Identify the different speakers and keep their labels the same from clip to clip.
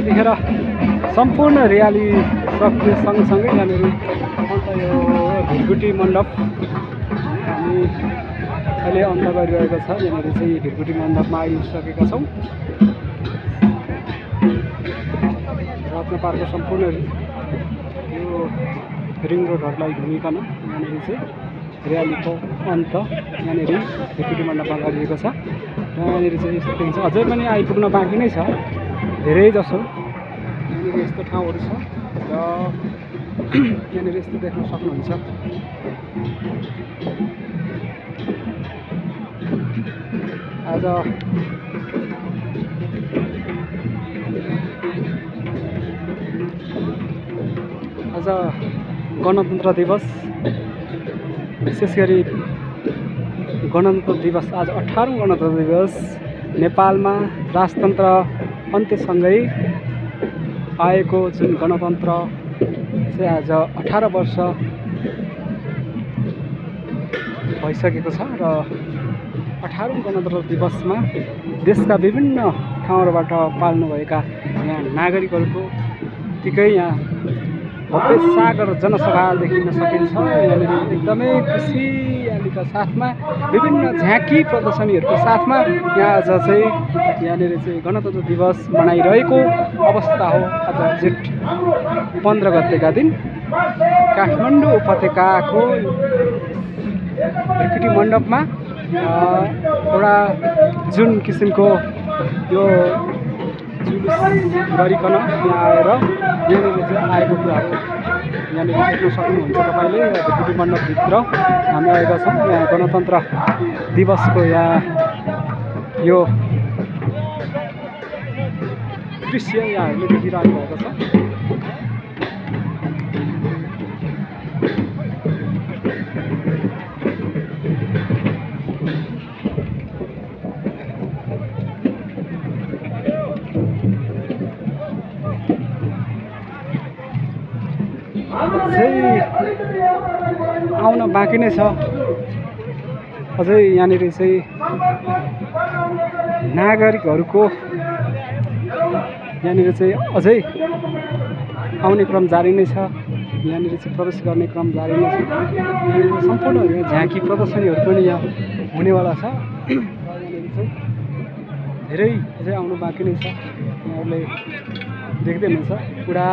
Speaker 1: त्यतिखेर सम्पूर्ण र्याली सकियो सँगसँगै यहाँनिर अन्त यो भिरकुटी मण्डप हामी अहिले अन्त गरिरहेको छ। यहाँनिर चाहिँ भिरकुटी मण्डपमा आइसकेका छौँ। रत्न पार्कको सम्पूर्ण यो रिङ रोडहरूलाई घुमिकन यहाँनिर चाहिँ र्यालीको अन्त यहाँनिर भिरकुटी मण्डपमा गरिएको छ। र यहाँनिर चाहिँ यस्तो देखिन्छ अझै पनि आइपुग्न बाँकी नै छ धेरै जसो। यहाँनिर यस्तो ठाउँहरू छ र यहाँनिर यस्तो देख्न सक्नुहुन्छ। आज गणतन्त्र दिवस, विशेष गरी गणतन्त्र दिवस आज 18औं गणतन्त्र दिवस नेपालमा राजतन्त्र अन्त्यसँगै आएको जुन गणतन्त्र चाहिँ आज 18 वर्ष भइसकेको छ। र 18औं गणतन्त्र दिवसमा देशका विभिन्न ठाउँहरूबाट पाल्नुभएका यहाँ नागरिकहरूको उत्तिकै यहाँ भव्य सागर जनसभा देखिन सकिन्छ। यहाँनिर एकदमै खुसियालीका साथमा विभिन्न झाँकी प्रदर्शनीहरूको साथमा यहाँ आज चाहिँ यहाँनिर चाहिँ गणतन्त्र दिवस मनाइरहेको अवस्था हो। आज जेठ 15 गतेका दिन काठमाडौँ उपत्यकाको भिरकुटी मण्डपमा एउटा जुन किसिमको यो जुलुस गरिकन यहाँ आएर यहाँनिर चाहिँ आएको कुराहरू यहाँनिर देख्न सक्नुहुन्छ तपाईँले। भिरकुटी मण्डपभित्र हामी आएका छौँ। यहाँ गणतन्त्र दिवसको यहाँ यो दृश्य यहाँहरूले देखिरहनु भएको छ। आउन बाँकी नै छ अझै। यहाँनिर चाहिँ नागरिकहरूको यहाँनिर चाहिँ अझै आउने क्रम जारी नै छ। यहाँनिर चाहिँ प्रवेश गर्ने क्रम जारी नै छ। यहाँनिर सम्पूर्ण यहाँ झाँकी प्रदर्शनीहरू पनि यहाँ हुनेवाला छ। यहाँनिर चाहिँ धेरै अझै आउनु बाँकी नै छ। यहाँहरूले देख्दै हुनुहुन्छ पुरा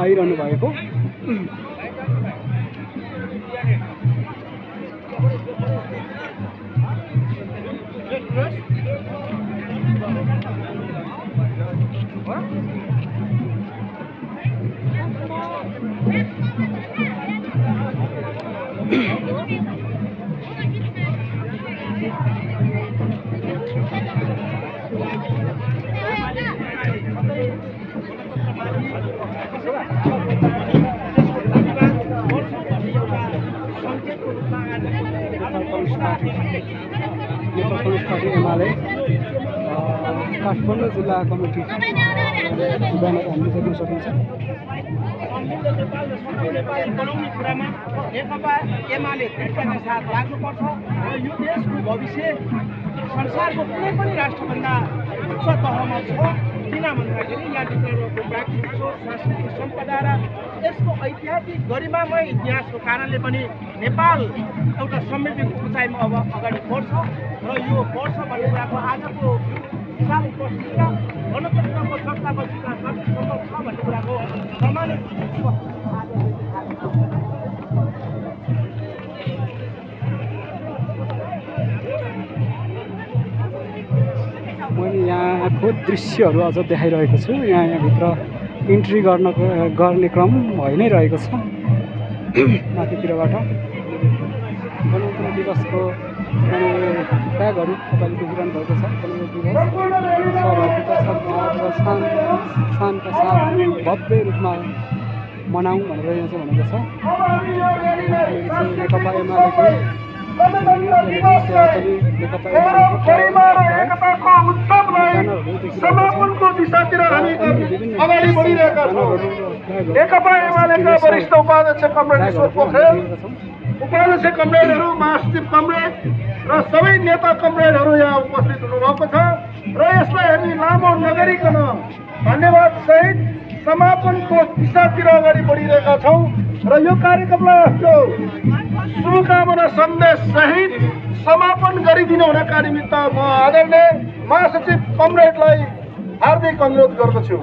Speaker 1: आइरहनु भएको। एमाले काठमाडौँ जिल्ला कमिटी ब्यानर हामीले देख्न सकिन्छ।
Speaker 2: नेकपा एमाले दृढताका साथ लाग्नुपर्छ र यो देशको भविष्य संसारको कुनै पनि राष्ट्रभन्दा उच्च तहमा छ। किन भन्दाखेरि यहाँ भित्रको प्राकृतिक स्रोत, सांस्कृतिक सम्पदा र यसको ऐतिहासिक गरिमामय इतिहासको कारणले पनि नेपाल एउटा समृद्धिको उचाइमा अब अगाडि बढ्छ र यो वर्ष भन्ने कुराको आजको विशाल उपस्थिति र गणतन्त्रको सत्ताबद्धता सबै सम्भव छ भन्ने कुराको प्रमाणित
Speaker 1: मैले यहाँको दृश्यहरू अझ देखाइरहेको छु। यहाँभित्र इन्ट्री गर्ने क्रम भइ नै रहेको छ माथितिरबाट। गणतन्त्र दिवसको फ्ल्यागहरू तपाईँले देखिरहनु भएको छ। गणतन्त्र दिवस सहभागिता सद्भाव र शान्त साथ भव्य रूपमा मनाउँ भनेर यहाँ चाहिँ भनेको छ। नेकपा एमालेको
Speaker 2: समर्पणको दिशातिर हामी अगाडि बढिरहेका छौँ। नेकपा एमालेका वरिष्ठ उपाध्यक्ष कमरेड ईश्वर पोखरेल, उपाध्यक्ष कमरेडहरू, महासचिव कमरेड र सबै नेता कमरेडहरू यहाँ उपस्थित हुनुभएको छ। र यसलाई हामी लामो नगरिकन
Speaker 3: सहित समापनको दिशातिर अगाडि बढिरहेका छौँ र यो कार्यक्रमलाई शुभकामना सन्देश सहित समापन गरिदिनु हुनका निमित्त म आदरणीय महासचिव कमरेडलाई हार्दिक अनुरोध गर्दछु।